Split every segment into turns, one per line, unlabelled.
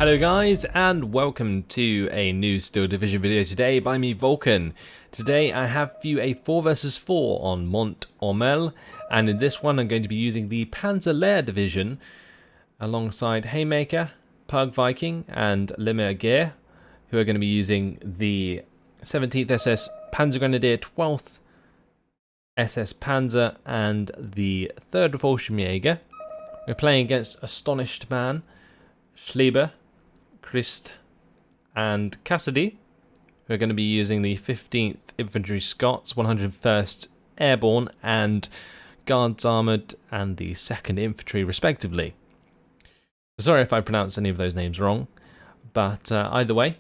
Hello guys, and welcome to a new Steel Division video today by me, Vulcan. Today I have for you a 4 vs 4 on Mont Ormel, and in this one I'm going to be using the Panzer Lehr division alongside Haymaker, Pug Viking and Limmer Gear, who are going to be using the 17th SS Panzer Grenadier, 12th SS Panzer and the 3rd VulcanHDGaming. We're playing against Astonished Man, Schleber, Christ and Cassidy, who are going to be using the 15th Infantry Scots, 101st Airborne and Guards Armoured and the 2nd Infantry respectively. Sorry if I pronounce any of those names wrong, but either way,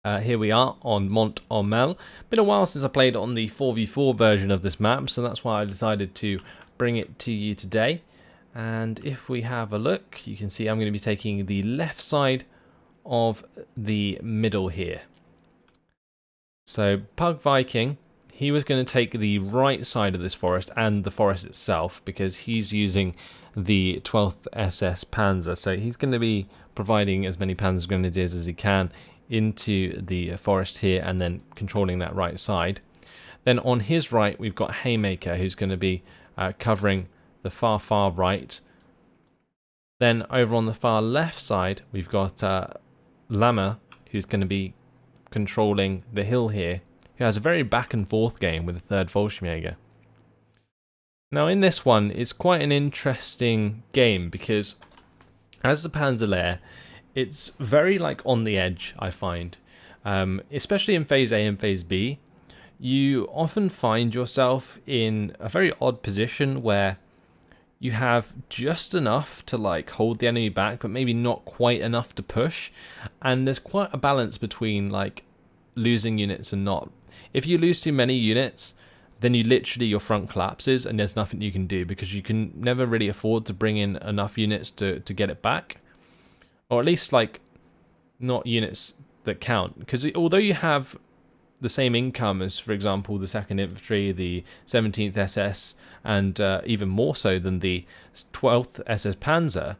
here we are on Mont Ormel. Been a while since I played on the 4v4 version of this map, so that's why I decided to bring it to you today. And if we have a look, you can see I'm going to be taking the left side of the middle here. So Pug Viking, he was going to take the right side of this forest and the forest itself because he's using the 12th SS Panzer. So he's going to be providing as many Panzer Grenadiers as he can into the forest here and then controlling that right side. Then on his right, we've got Haymaker, who's going to be covering the far right. Then over on the far left side we've got Limmer, who's going to be controlling the hill here, who has a very back and forth game with the 3rd VulcanHDGaming. Now in this one it's quite an interesting game because as the Panzer Lehr, it's very on the edge, I find, especially in phase A and phase B. You often find yourself in a very odd position where you have just enough to hold the enemy back, but maybe not quite enough to push. And there's quite a balance between losing units and not. If you lose too many units, then your front collapses and there's nothing you can do because you can never really afford to bring in enough units to get it back. Or at least not units that count. Because although you have the same income as, for example, the 2nd Infantry, the 17th SS, and even more so than the 12th SS Panzer,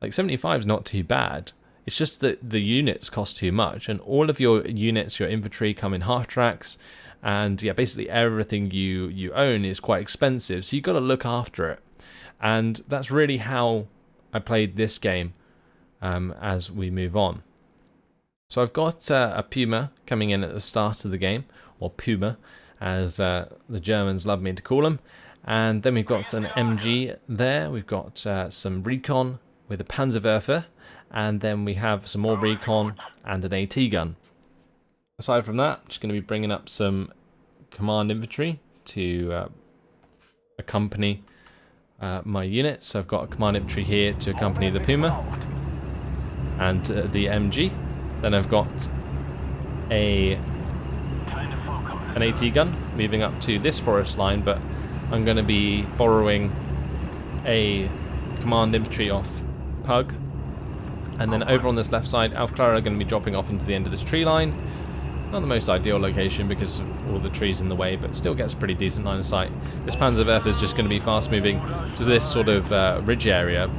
75 is not too bad. It's just that the units cost too much, and all of your units, your infantry, come in half tracks, and yeah, basically everything you own is quite expensive, so you've got to look after it. And that's really how I played this game as we move on. So I've got a Puma coming in at the start of the game, or Puma, as the Germans love me to call him. And then we've got an MG there, we've got some recon with a Panzerwerfer, and then we have some more recon and an AT gun. Aside from that, I'm just going to be bringing up some command infantry to accompany my units. So I've got a command infantry here to accompany the Puma and the MG. Then I've got an AT gun moving up to this forest line, but I'm going to be borrowing a command infantry off Pug. And then over on this left side, Alclara are going to be dropping off into the end of this tree line. Not the most ideal location because of all the trees in the way, but still gets a pretty decent line of sight. This Panzerwerfer is just going to be fast moving to this sort of ridge area.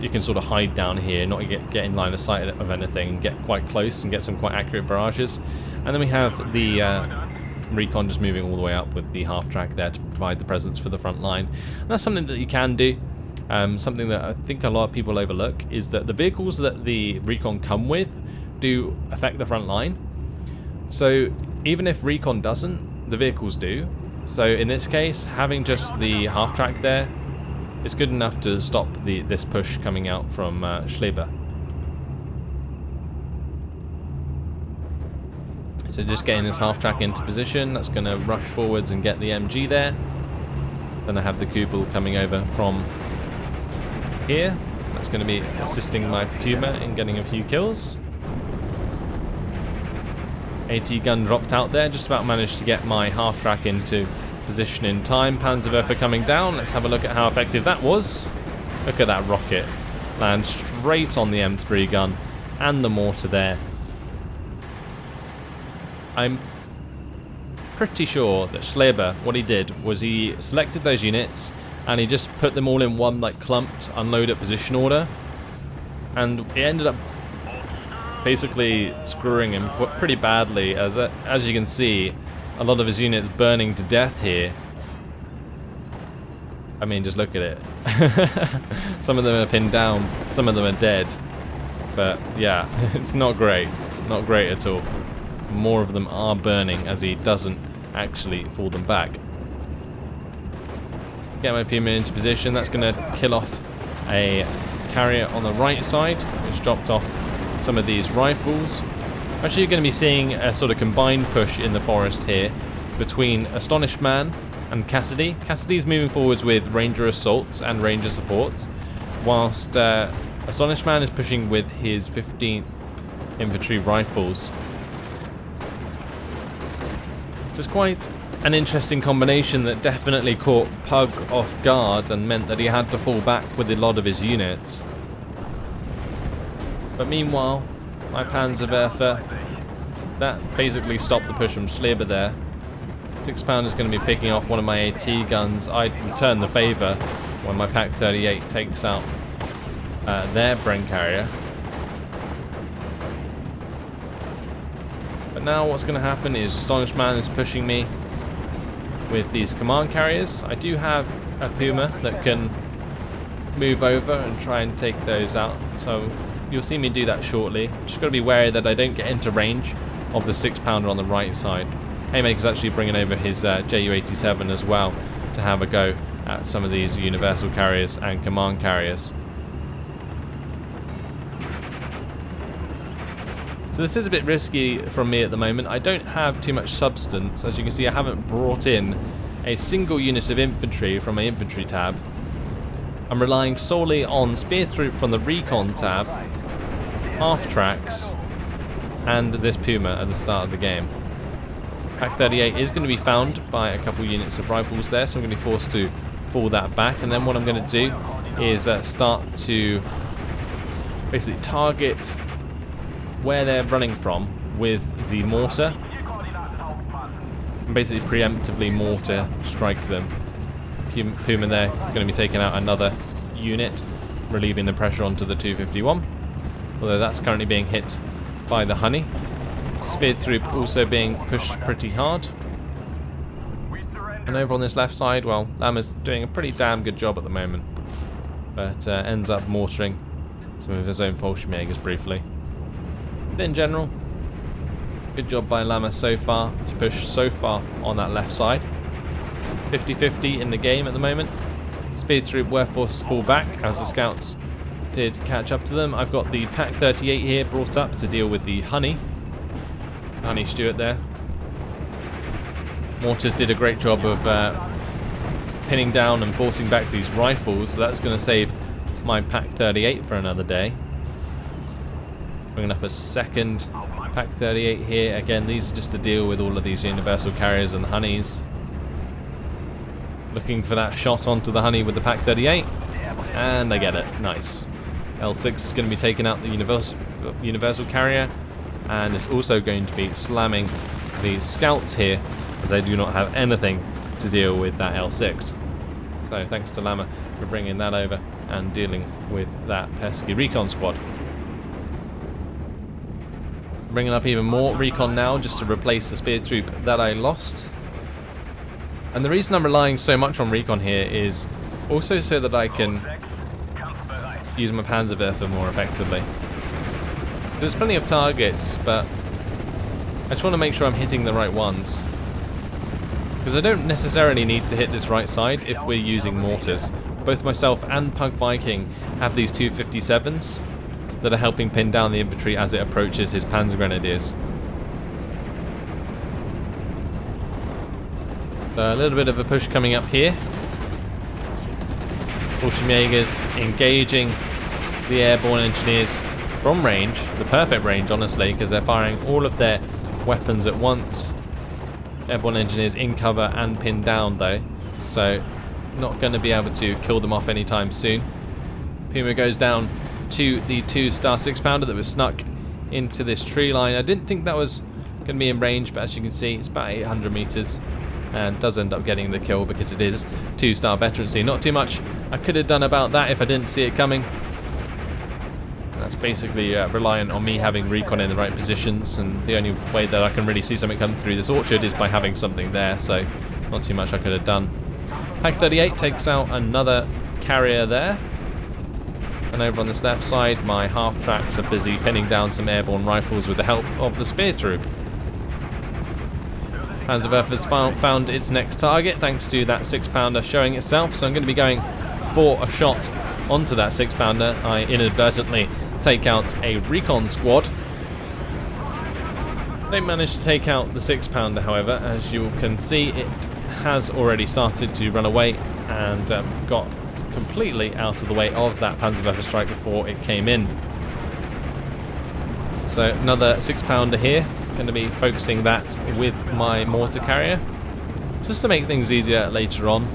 You can sort of hide down here, not get in line of sight of anything, get quite close and get some quite accurate barrages. And then we have the recon just moving all the way up with the half track there to provide the presence for the front line. And that's something that you can do. Something that I think a lot of people overlook is that the vehicles that the recon come with do affect the front line. So even if recon doesn't, the vehicles do. So in this case, having just the half track there, it's good enough to stop this push coming out from Schleber. So just getting this half track into position, that's going to rush forwards and get the MG there. Then I have the Kubel coming over from here. That's going to be assisting my Puma in getting a few kills. AT gun dropped out there, just about managed to get my half track into position in time. Panzerwerfer coming down. Let's have a look at how effective that was. Look at that rocket land straight on the M3 gun and the mortar there. I'm pretty sure that Schleber, what he did was he selected those units and he just put them all in one clumped unload at position order. and it ended up basically screwing him pretty badly, as you can see, a lot of his units burning to death here. I mean, just look at it. Some of them are pinned down, some of them are dead. But yeah, it's not great. Not great at all. More of them are burning as he doesn't actually fall them back. Get my Puma into position. That's going to kill off a carrier on the right side, which dropped off some of these rifles. Actually, you're going to be seeing a sort of combined push in the forest here between Astonished Man and Cassidy. Cassidy's moving forwards with Ranger Assaults and Ranger Supports, whilst Astonished Man is pushing with his 15th Infantry Rifles. So it's quite an interesting combination that definitely caught Pug off guard and meant that he had to fall back with a lot of his units. But meanwhile, my Panzerwerfer, that basically stopped the push from Schleber there. 6 Pounder is going to be picking off one of my AT guns. I return the favour when my Pak 38 takes out their Bren carrier. But now what's going to happen is Astonished Man is pushing me with these command carriers. I do have a Puma that can move over and try and take those out, so you'll see me do that shortly. Just got to be wary that I don't get into range of the 6 Pounder on the right side. Haymaker's actually bringing over his Ju-87 as well to have a go at some of these universal carriers and command carriers. So this is a bit risky from me at the moment. I don't have too much substance. As you can see, I haven't brought in a single unit of infantry from my infantry tab. I'm relying solely on Spear Troop from the Recon tab, half tracks, and this Puma at the start of the game. Pak 38 is going to be found by a couple units of rifles there, so I'm going to be forced to fall that back. And then what I'm going to do is start to basically target where they're running from with the mortar, and basically preemptively mortar strike them. Puma there going to be taking out another unit, relieving the pressure onto the 251, although that's currently being hit by the Honey. Spear Troop also being pushed pretty hard. And over on this left side, well, Lama's doing a pretty damn good job at the moment, but ends up mortaring some of his own Fallschirmjägers briefly. But in general, good job by Lama so far to push so far on that left side. 50-50 in the game at the moment. Spear Troop were forced to fall back as the scouts did catch up to them. I've got the Pak 38 here brought up to deal with the Honey Stuart there. Mortars did a great job of pinning down and forcing back these rifles, so that's going to save my Pak 38 for another day. Bringing up a second Pak 38 here. Again, these are just to deal with all of these universal carriers and the Honeys. Looking for that shot onto the Honey with the Pak 38, and they get it. Nice. L6 is going to be taking out the universal carrier, and it's also going to be slamming the scouts here, but they do not have anything to deal with that L6. So thanks to Lama for bringing that over and dealing with that pesky recon squad. Bringing up even more recon now just to replace the Spear Troop that I lost. And the reason I'm relying so much on recon here is also so that I can use my Panzerwerfer more effectively. There's plenty of targets, but I just want to make sure I'm hitting the right ones. Because I don't necessarily need to hit this right side if we're using mortars. Both myself and Pug Viking have these 257s that are helping pin down the infantry as it approaches his Panzer Grenadiers. So a little bit of a push coming up here. Fallschirmjägers engaging the airborne engineers from range, the perfect range honestly, because they're firing all of their weapons at once. Airborne engineers in cover and pinned down though, so not going to be able to kill them off anytime soon. Puma goes down to the 2-star 6-pounder that was snuck into this tree line. I didn't think that was going to be in range, but as you can see it's about 800 meters and does end up getting the kill because it is 2-star veterancy. Not too much I could have done about that if I didn't see it coming. that's basically reliant on me having recon in the right positions, and the only way that I can really see something come through this orchard is by having something there, so not too much I could have done. Pack 38 takes out another carrier there. And over on this left side, my half-tracks are busy pinning down some airborne rifles with the help of the spear troop. Panzerwerfer has found its next target thanks to that 6-pounder showing itself, so I'm going to be going for a shot onto that 6-pounder. I inadvertently take out a recon squad. They managed to take out the 6-pounder, however. As you can see, it has already started to run away and got completely out of the way of that Panzerwerfer strike before it came in. So another 6-pounder here. Going to be focusing that with my mortar carrier just to make things easier later on.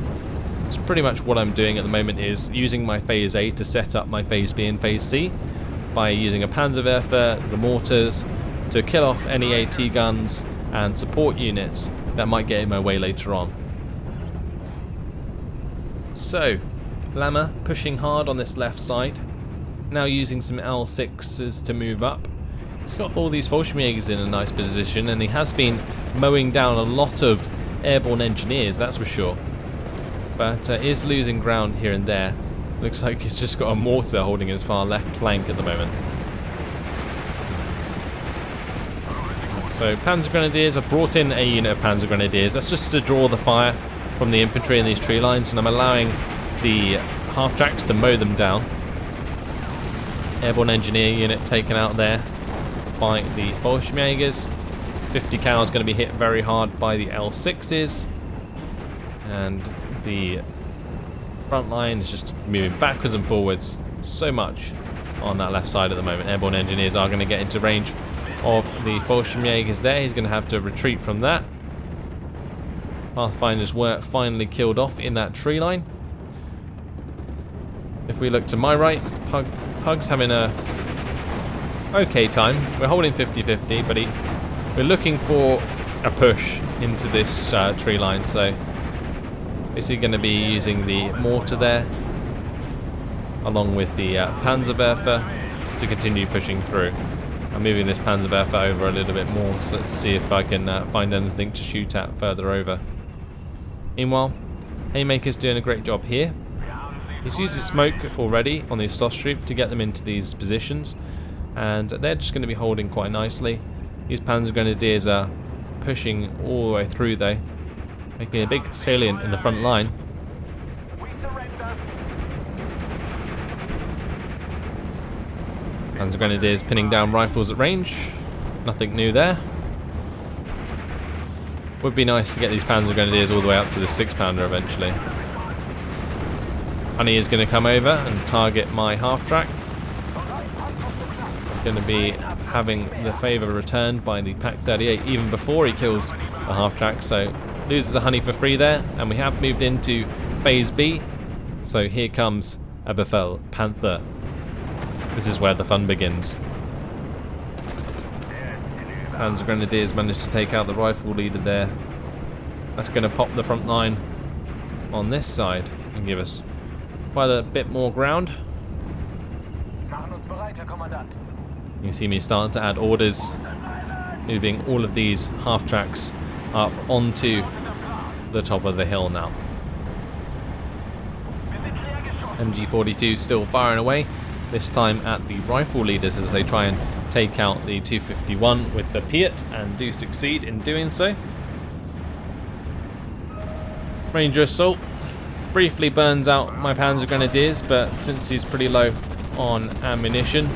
It's pretty much what I'm doing at the moment is using my phase A to set up my phase B and phase C by using a Panzerwerfer, the mortars, to kill off any AT guns and support units that might get in my way later on. So Lammer pushing hard on this left side, now using some L6s to move up. He's got all these Fallschirmjägers in a nice position, and he has been mowing down a lot of airborne engineers, that's for sure. But is losing ground here and there. Looks like he's just got a mortar holding his far left flank at the moment. So Panzer Grenadiers, I've brought in a unit of Panzer Grenadiers. That's just to draw the fire from the infantry in these tree lines, and I'm allowing the half-tracks to mow them down. Airborne engineer unit taken out there by the Fallschirmjägers. 50 cal is going to be hit very hard by the L6s, and the front line is just moving backwards and forwards so much on that left side at the moment. Airborne engineers are going to get into range of the Fallschirmjägers there. He's going to have to retreat from that. Pathfinders were finally killed off in that tree line. If we look to my right, Pug's having a okay time. We're holding 50-50, but we're looking for a push into this tree line, so basically going to be using the mortar there along with the Panzerwerfer to continue pushing through. I'm moving this Panzerwerfer over a little bit more so to see if I can find anything to shoot at further over. Meanwhile, Haymaker's doing a great job here. He's used his smoke already on the exhaust troop to get them into these positions, and they're just going to be holding quite nicely. These Panzer Grenadiers are pushing all the way through though, making a big salient in the front line. Panzer Grenadiers pinning down rifles at range. Nothing new there. Would be nice to get these Panzer Grenadiers all the way up to the 6-pounder eventually. Honey is going to come over and target my half-track. Going to be having the favour returned by the Pack 38 even before he kills the half-track, so loses a Honey for free there, and we have moved into phase B. So here comes a Befehl Panther. This is where the fun begins. Panzer Grenadiers managed to take out the rifle leader there. That's going to pop the front line on this side and give us quite a bit more ground. You can see me starting to add orders, moving all of these half-tracks up onto the top of the hill now. MG42 still firing away, this time at the rifle leaders as they try and take out the 251 with the Piat, and do succeed in doing so. Ranger Assault briefly burns out my Panzer Grenadiers, but since he's pretty low on ammunition,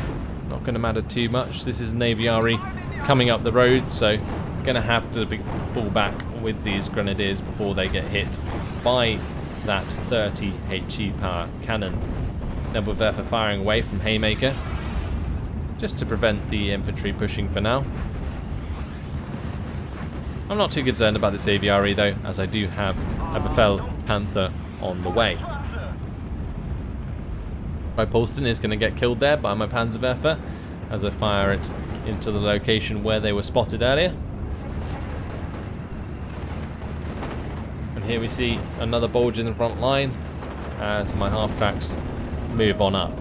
not going to matter too much. This is an aviary coming up the road, so going to have to fall back with these Grenadiers before they get hit by that 30 HE power cannon. Nebelwerfer firing away from Haymaker, just to prevent the infantry pushing for now. I'm not too concerned about this aviary though, as I do have a Befehl Panther on the way. Polston is going to get killed there by my Panzerwerfer as I fire it into the location where they were spotted earlier. And here we see another bulge in the front line as my half-tracks move on up.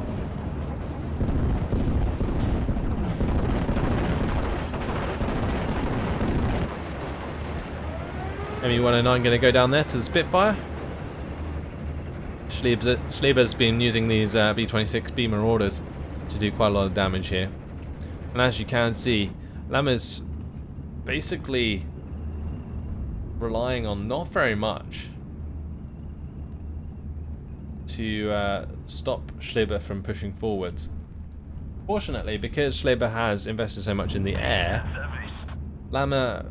ME-109 going to go down there to the Spitfire. Schleber's been using these B-26B Marauders to do quite a lot of damage here. And as you can see, Lammer's basically relying on not very much to stop Schleber from pushing forwards. Fortunately, because Schleber has invested so much in the air, Lammer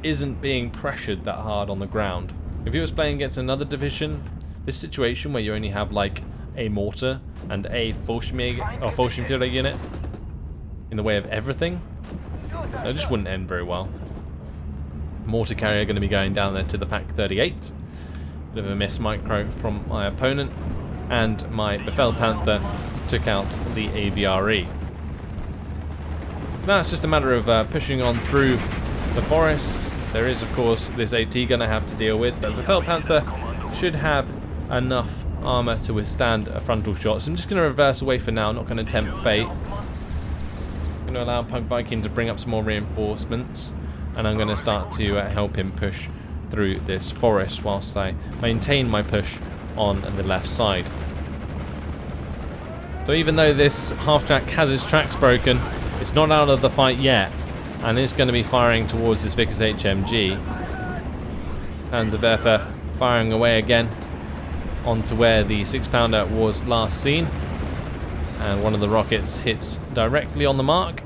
isn't being pressured that hard on the ground. If he was playing against another division, this situation where you only have like a mortar and a Fallschirmjäger unit in the way of everything, it just wouldn't end very well. Mortar carrier going to be going down there to the Pack 38. Bit of a miss micro from my opponent, and my Befehl Panther took out the AVRE. So now it's just a matter of pushing on through the forests. There is of course this AT gun I have to deal with, but Befehl Panther should have enough armor to withstand a frontal shot. So I'm just going to reverse away for now, not going to tempt fate. I'm going to allow Pug Viking to bring up some more reinforcements, and I'm going to start to help him push through this forest whilst I maintain my push on the left side. So even though this half-track has its tracks broken, it's not out of the fight yet, and it's going to be firing towards this Vickers HMG. Panzerwerfer firing away again onto where the 6-pounder was last seen, and one of the rockets hits directly on the mark,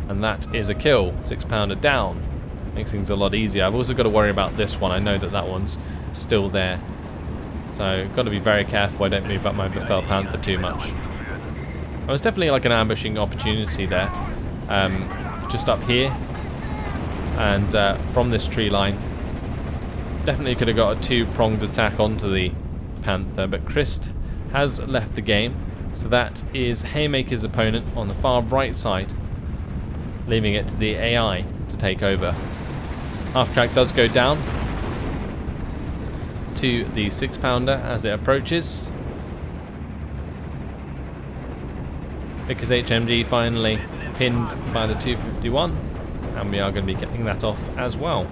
and that is a kill. 6-pounder down. Makes things a lot easier. I've also got to worry about this one. I know that that one's still there, so got to be very careful I don't move up my Befehl Panther too much. It was definitely like an ambushing opportunity there, just up here, and from this tree line. Definitely could have got a two-pronged attack onto the Panther, but Christ has left the game, so that is Haymaker's opponent on the far right side, leaving it to the AI to take over. Half-track does go down to the 6-pounder as it approaches. Vickers HMG finally pinned by the 251, and we are going to be getting that off as well.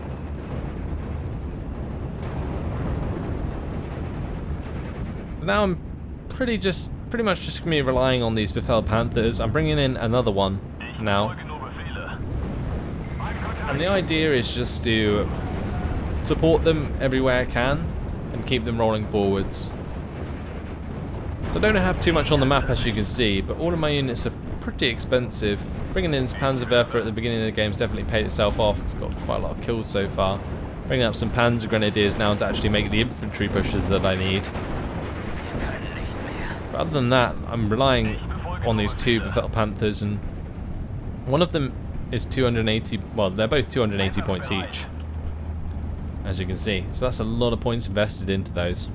Now I'm pretty much just going to be relying on these Befehl Panthers. I'm bringing in another one now, and the idea is just to support them everywhere I can and keep them rolling forwards. So I don't have too much on the map, as you can see, but all of my units are pretty expensive. Bringing in this Panzerwerfer at the beginning of the game has definitely paid itself off. Got quite a lot of kills so far. Bringing up some Panzer Grenadiers now to actually make the infantry pushes that I need. But other than that, I'm relying on these two Befehl Panthers, and one of them is 280, well, they're both 280 points each, as you can see. So that's a lot of points invested into those.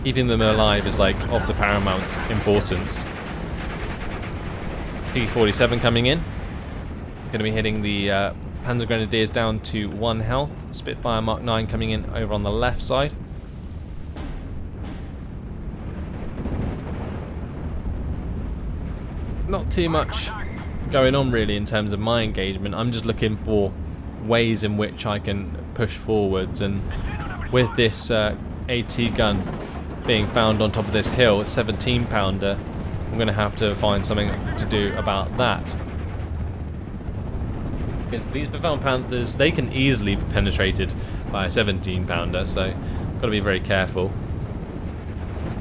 Keeping them alive is like of the paramount importance. P-47 coming in. Going to be hitting the Panzer Grenadiers down to 1 health. Spitfire Mark 9 coming in over on the left side. Not too much going on really in terms of my engagement. I'm just looking for ways in which I can push forwards, and with this AT gun being found on top of this hill, a 17-pounder, I'm going to have to find something to do about that. Because these Befehl Panthers, they can easily be penetrated by a 17-pounder, so I've got to be very careful.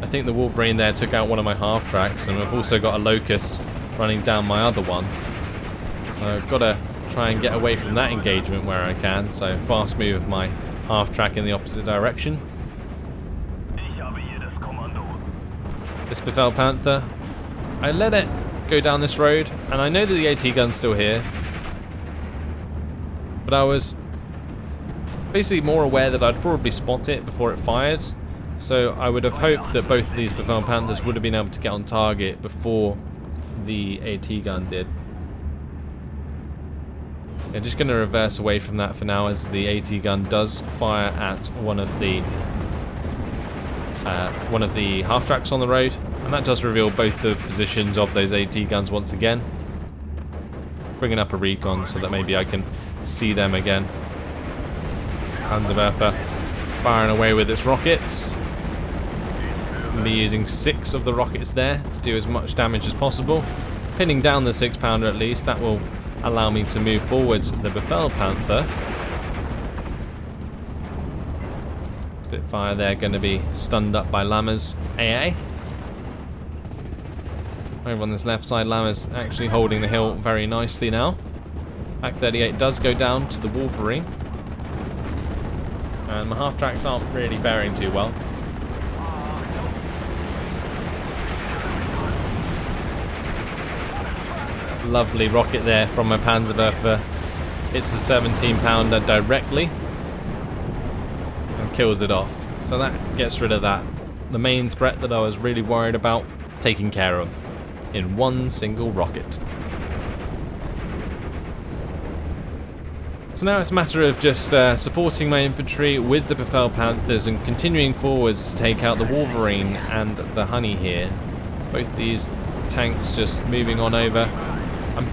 I think the Wolverine there took out one of my half-tracks, and I've also got a Locust running down my other one. So I've got to try and get away from that engagement where I can, so fast move with my half-track in the opposite direction. This Befehl Panther, I let it go down this road, and I know that the AT gun's still here, but I was basically more aware that I'd probably spot it before it fired, so I would have hoped that both of these Befehl Panthers would have been able to get on target before the AT gun did. I'm just going to reverse away from that for now, as the AT gun does fire at one of the half-tracks on the road, and that does reveal both the positions of those AT guns once again. Bringing up a recon so that maybe I can see them again. Panzerwerfer firing away with its rockets. I'll be using 6 of the rockets there to do as much damage as possible. Pinning down the 6-pounder at least, that will allow me to move forwards the Befehl Panther. Spitfire there going to be stunned up by Lammer's AA. Over on this left side, Lammer's actually holding the hill very nicely now. Pack 38 does go down to the Wolverine. And my half-tracks aren't really faring too well. Lovely rocket there from my Panzerwerfer. Hits the 17-pounder directly and kills it off. So that gets rid of that. The main threat that I was really worried about, taken care of in one single rocket. So now it's a matter of just supporting my infantry with the Befehl Panthers and continuing forwards to take out the Wolverine and the Honey here. Both these tanks just moving on over. I'm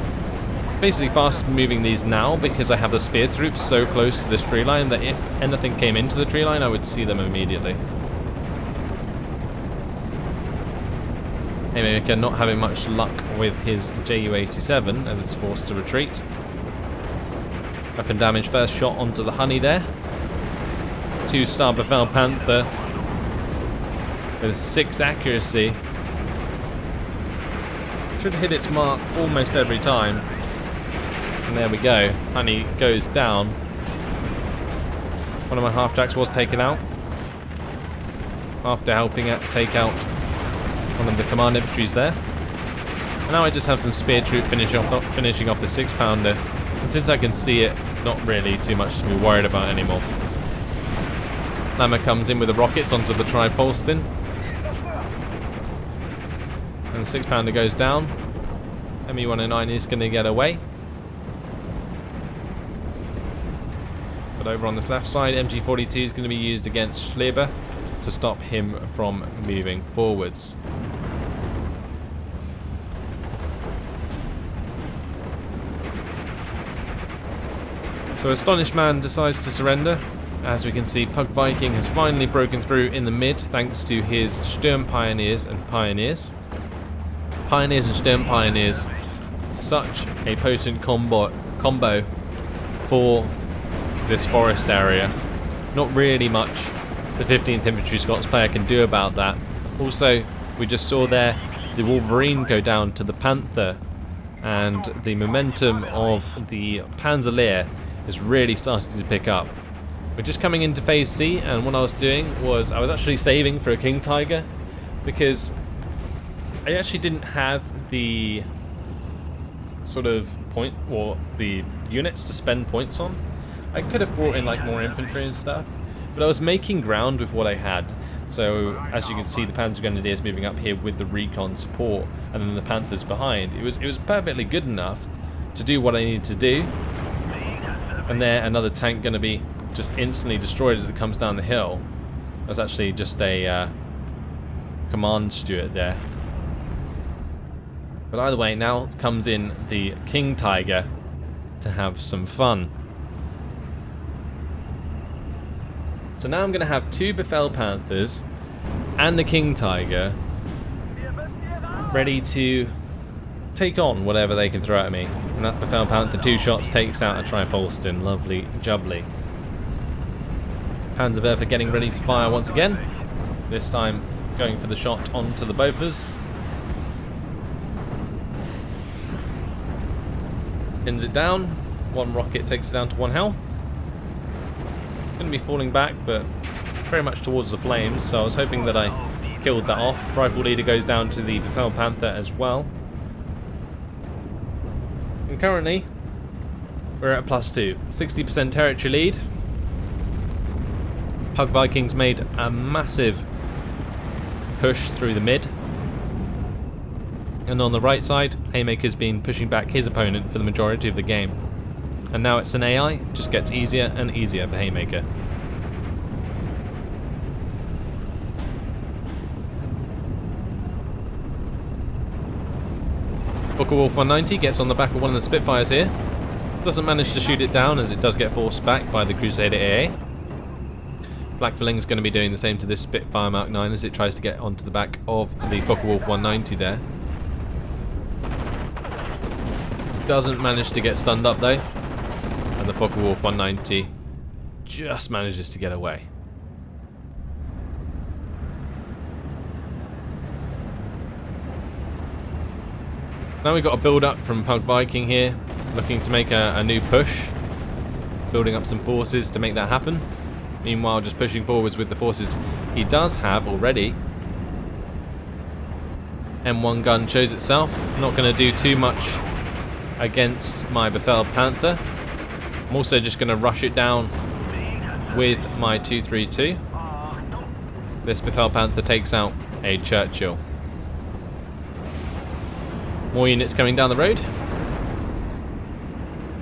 basically fast moving these now because I have the spear troops so close to this tree line that if anything came into the tree line I would see them immediately. Haymaker not having much luck with his Ju-87 as it's forced to retreat. Weapon damage first shot onto the Honey there. 2-star Befehl Panther with 6 accuracy. Should hit its mark almost every time. And there we go. Honey goes down. One of my half-tracks was taken out after helping it take out one of the command infantries there. And now I just have some spear troop finishing off the 6-pounder. And since I can see it, not really too much to be worried about anymore. Lammer comes in with the rockets onto the Tripolston. And the 6-pounder goes down. Me-109 is going to get away. But over on this left side, MG42 is going to be used against Schleber to stop him from moving forwards. So Astonished Man decides to surrender. As we can see, Pug Viking has finally broken through in the mid thanks to his Sturm Pioneers and Pioneers. Pioneers and Sturm Pioneers, such a potent combo for this forest area. Not really much the 15th Infantry Scots player can do about that. Also, we just saw there the Wolverine go down to the Panther, and the momentum of the Panzer Lehr is really starting to pick up. We're just coming into phase C, and what I was doing was I was actually saving for a King Tiger because I actually didn't have the sort of point or the units to spend points on. I could have brought in like more infantry and stuff, but I was making ground with what I had. So as you can see, the Panzer Grenadiers moving up here with the recon support, and then the Panthers behind. It was perfectly good enough to do what I needed to do. And there, another tank going to be just instantly destroyed as it comes down the hill. That's actually just a command steward there. But either way, now comes in the King Tiger to have some fun. So now I'm going to have 2 Befehl Panthers and the King Tiger ready to take on whatever they can throw at me. And that Befehl Panther 2 shots takes out a Tripolston. Lovely jubbly. Panzerwerfer getting ready to fire once again. This time going for the shot onto the Bofors. Pins it down. 1 rocket takes it down to 1 health. Going to be falling back, but very much towards the flames, so I was hoping that I killed that off. Rifle leader goes down to the Befehl Panther as well. And currently, we're at +2. 60% territory lead. Pug Vikings made a massive push through the mid. And on the right side, Haymaker's been pushing back his opponent for the majority of the game. And now it's an AI, it just gets easier and easier for Haymaker. Booker Wolf 190 gets on the back of one of the Spitfires here. Doesn't manage to shoot it down as it does get forced back by the Crusader AA. Flak is going to be doing the same to this Spitfire Mark 9 as it tries to get onto the back of the Focke-Wulf 190 there. Doesn't manage to get stunned up though, and the Focke-Wulf 190 just manages to get away. Now we've got a build up from Pug Viking here, looking to make a new push, building up some forces to make that happen. Meanwhile, just pushing forwards with the forces he does have already. M1 gun shows itself, not going to do too much against my Befehl Panther. I'm also just going to rush it down with my 232. This Befehl Panther takes out a Churchill. More units coming down the road.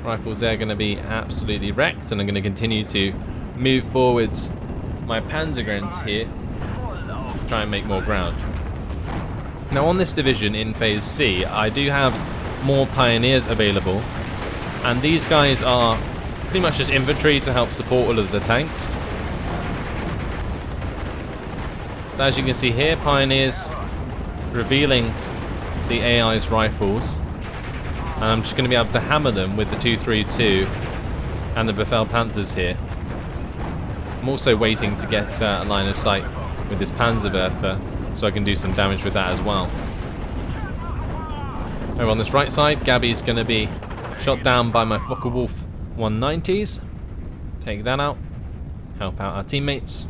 Rifles there are going to be absolutely wrecked, and I'm going to continue to move forwards my Panzergrens here to try and make more ground. Now on this division in Phase C, I do have more Pioneers available, and these guys are pretty much just infantry to help support all of the tanks. So as you can see here, Pioneers revealing the AI's rifles, and I'm just going to be able to hammer them with the 232 and the Befehl Panthers here. I'm also waiting to get a line of sight with this Panzerwerfer so I can do some damage with that as well. Over on this right side, Gabby's going to be shot down by my Focke-Wulf 190s. Take that out, help out our teammates.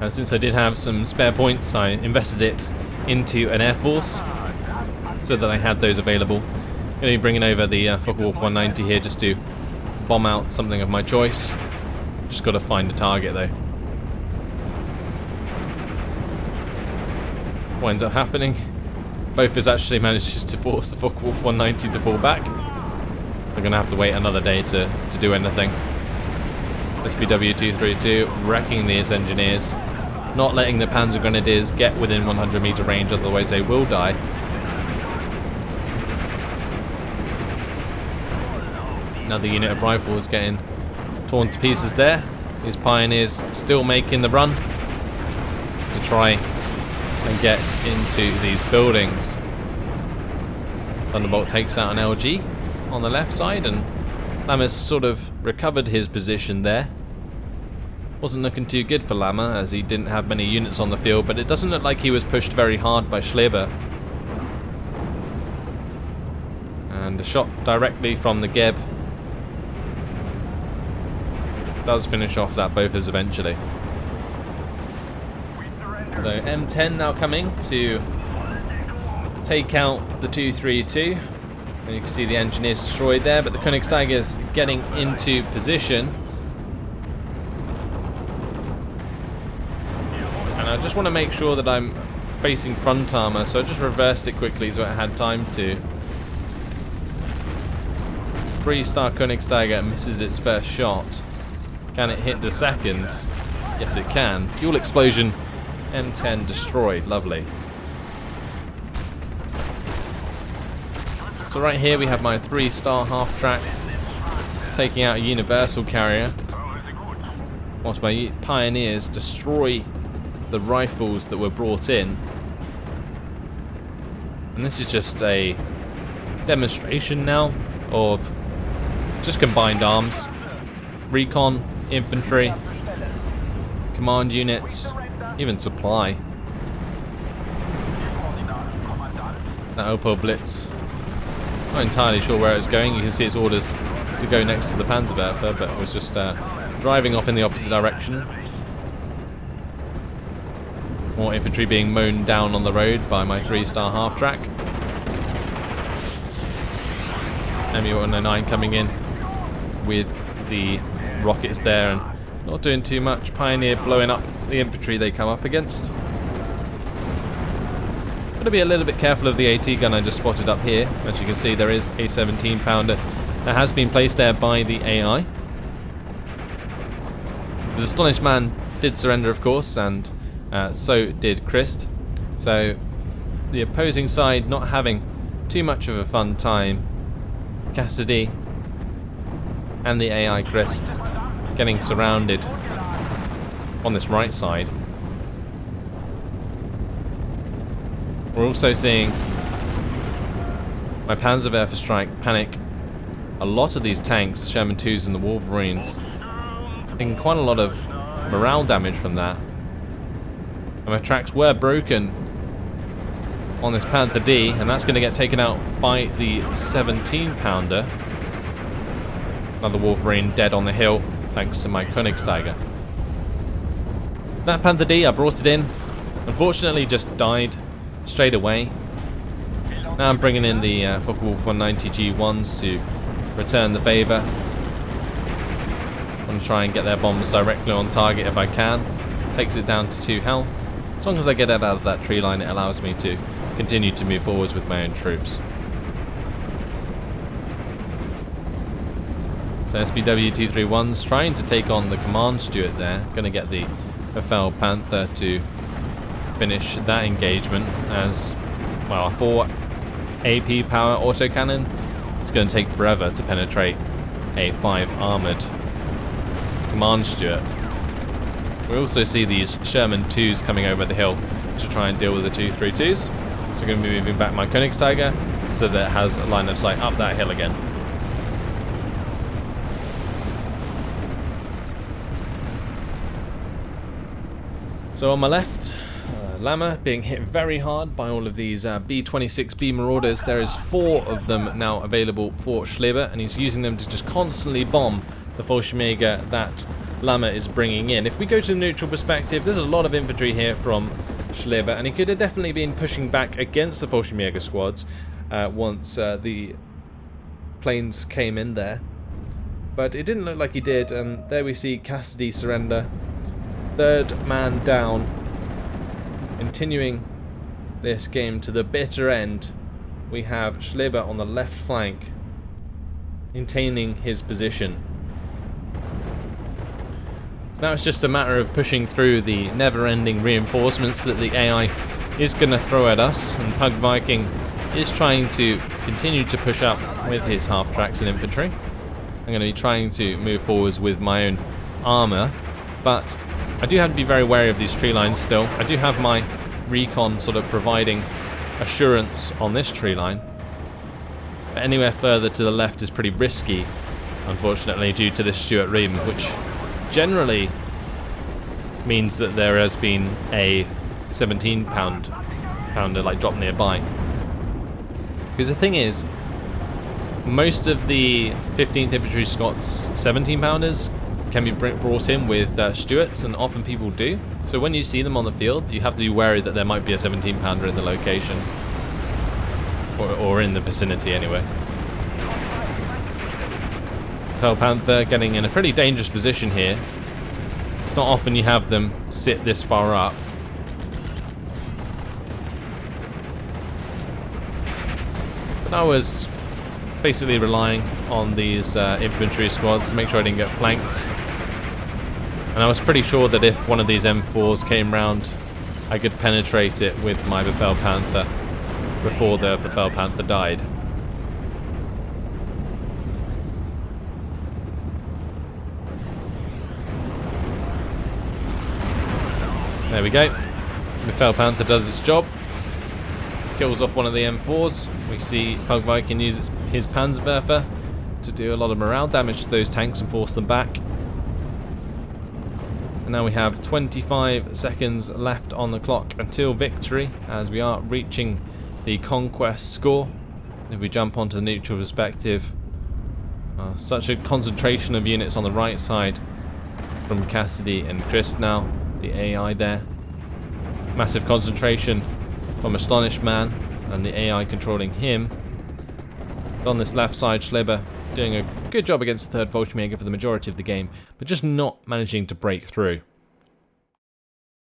And since I did have some spare points, I invested it into an Air Force so that I had those available. I'm going to be bringing over the Focke-Wulf 190 here just to bomb out something of my choice. Just got to find a target though. What ends up happening? Bofors actually manages to force the Focke-Wulf 190 to fall back. We're going to have to wait another day to do anything. SPW 232 wrecking these engineers, not letting the Panzer Grenadiers get within 100 meter range, otherwise they will die. Another unit of rifles getting torn to pieces there. These Pioneers still making the run to try and get into these buildings. Thunderbolt takes out an LG on the left side, and Lammer's sort of recovered his position there. Wasn't looking too good for Lammer as he didn't have many units on the field, but it doesn't look like he was pushed very hard by Schleber. And a shot directly from the Geb does finish off that Bofors eventually. So M10 now coming to take out the 232. And you can see the engineers destroyed there, but the Königsdagger's getting into position. And I just want to make sure that I'm facing front armor, so I just reversed it quickly so I had time to. 3-star Königsdagger misses its first shot. Can it hit the second? Yes it can. Fuel explosion, M10 destroyed, lovely. So right here we have my 3-star half-track taking out a universal carrier, whilst my Pioneers destroy the rifles that were brought in. And this is just a demonstration now of just combined arms, recon, infantry, command units, even supply. That Opel Blitz, not entirely sure where it's going. You can see its orders to go next to the Panzerwerfer, but it was just driving off in the opposite direction. More infantry being mown down on the road by my 3-star half-track. MU-109 coming in with the rockets there and not doing too much. Pioneer blowing up the infantry they come up against. Got to be a little bit careful of the AT gun I just spotted up here. As you can see, there is a 17-pounder that has been placed there by the AI. The Astonished Man did surrender, of course, and so did Christ. So the opposing side not having too much of a fun time. Cassidy and the AI Christ getting surrounded on this right side. We're also seeing my Panzer Lehr strike panic a lot of these tanks, Sherman 2s and the Wolverines. Taking quite a lot of morale damage from that. And my tracks were broken on this Panther D, and that's going to get taken out by the 17-pounder. Another Wolverine dead on the hill, thanks to my Königsdäger. That Panther D, I brought it in. Unfortunately, just died straight away. Now I'm bringing in the Focke-Wulf 190G1s to return the favour. I'm going to try and get their bombs directly on target if I can. Takes it down to 2 health. As long as I get it out of that tree line, it allows me to continue to move forwards with my own troops. So SPW-231's trying to take on the command steward there. Going to get the Befehl Panther to finish that engagement as, well, a 4 AP power autocannon. It's going to take forever to penetrate a 5 armoured command steward. We also see these Sherman 2s coming over the hill to try and deal with the 232s. So I'm going to be moving back my Königsdäger so that it has a line of sight up that hill again. So on my left, Lammer being hit very hard by all of these B-26B Marauders. There is 4 of them now available for Schleber, and he's using them to just constantly bomb the Fallschirmjäger that Lammer is bringing in. If we go to the neutral perspective, there's a lot of infantry here from Schleber, and he could have definitely been pushing back against the Fallschirmjäger squads once the planes came in there. But it didn't look like he did, and there we see Cassidy surrender. 3rd man down. Continuing this game to the bitter end, we have Schleber on the left flank, maintaining his position. So now it's just a matter of pushing through the never-ending reinforcements that the AI is going to throw at us, and Pug Viking is trying to continue to push up with his half-tracks and infantry. I'm going to be trying to move forwards with my own armour, but I do have to be very wary of these tree lines still. I do have my recon sort of providing assurance on this tree line, but anywhere further to the left is pretty risky, unfortunately, due to this Stuart Ream, which generally means that there has been a 17-pounder like dropped nearby. Because the thing is, most of the 15th Infantry Scots 17-pounders can be brought in with Stuarts, and often people do. So when you see them on the field, you have to be wary that there might be a 17-pounder in the location, or in the vicinity anyway. Befehl Panther getting in a pretty dangerous position here. It's not often you have them sit this far up. But I was basically relying on these infantry squads to make sure I didn't get flanked. And I was pretty sure that if one of these M4s came round, I could penetrate it with my Befehl Panther before the Befehl Panther died. There we go. Befehl Panther does its job. Kills off one of the M4s. We see Pug Viking use his Panzerwerfer to do a lot of morale damage to those tanks and force them back. And now we have 25 seconds left on the clock until victory, as we are reaching the conquest score. If we jump onto the neutral perspective, such a concentration of units on the right side from Cassidy and Chris now, the AI there. Massive concentration from Astonished Man and the AI controlling him. But on this left side, Schleber doing a good job against the 3rd Fallschirmjäger for the majority of the game, but just not managing to break through.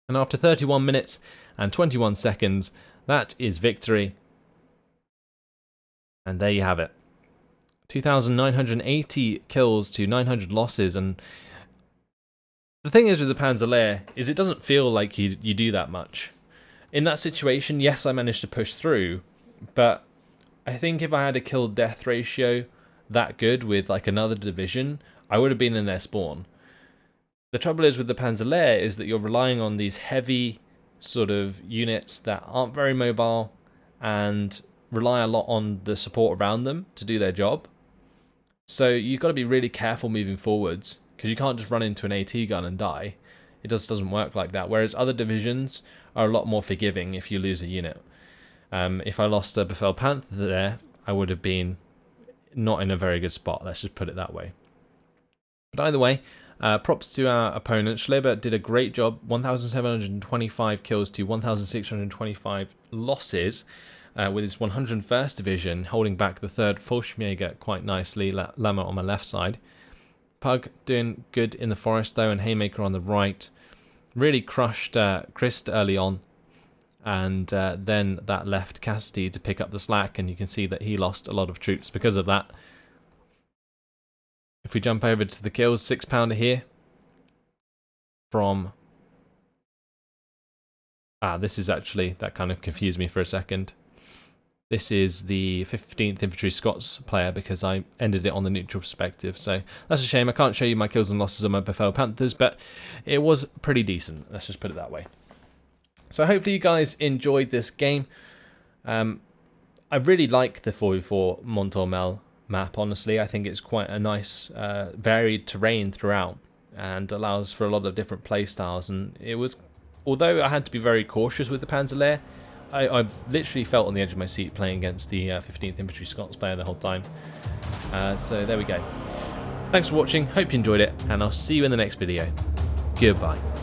And after 31 minutes and 21 seconds, that is victory. And there you have it. 2,980 kills to 900 losses, and the thing is with the Panzer Lehr is it doesn't feel like you do that much. In that situation, yes, I managed to push through, but I think if I had a kill-death ratio that good with like another division, I would have been in their spawn. The trouble is with the Panzer Lehr is that you're relying on these heavy sort of units that aren't very mobile and rely a lot on the support around them to do their job. So you've got to be really careful moving forwards, because you can't just run into an AT gun and die. It just doesn't work like that. Whereas other divisions are a lot more forgiving if you lose a unit. If I lost a Befehl Panther there, I would have been not in a very good spot. Let's just put it that way. But either way, props to our opponent. Schleber did a great job. 1,725 kills to 1,625 losses. With his 101st Division holding back the 3rd Fallschirmjäger quite nicely, Lammer on my left side. Pug doing good in the forest though, and Haymaker on the right. Really crushed Christ early on, and then that left Cassidy to pick up the slack, and you can see that he lost a lot of troops because of that. If we jump over to the kills, 6-pounder here from... this is actually, that kind of confused me for a second. This is the 15th Infantry Scots player, because I ended it on the neutral perspective. So that's a shame. I can't show you my kills and losses on my Befehl Panthers, but it was pretty decent. Let's just put it that way. So hopefully you guys enjoyed this game. I really like the 4v4 Mont Ormel map, honestly. I think it's quite a nice varied terrain throughout and allows for a lot of different play styles. And it was, although I had to be very cautious with the Panzer Lehr, I literally felt on the edge of my seat playing against the 15th Infantry Scots player the whole time. So there we go. Thanks for watching, hope you enjoyed it, and I'll see you in the next video. Goodbye.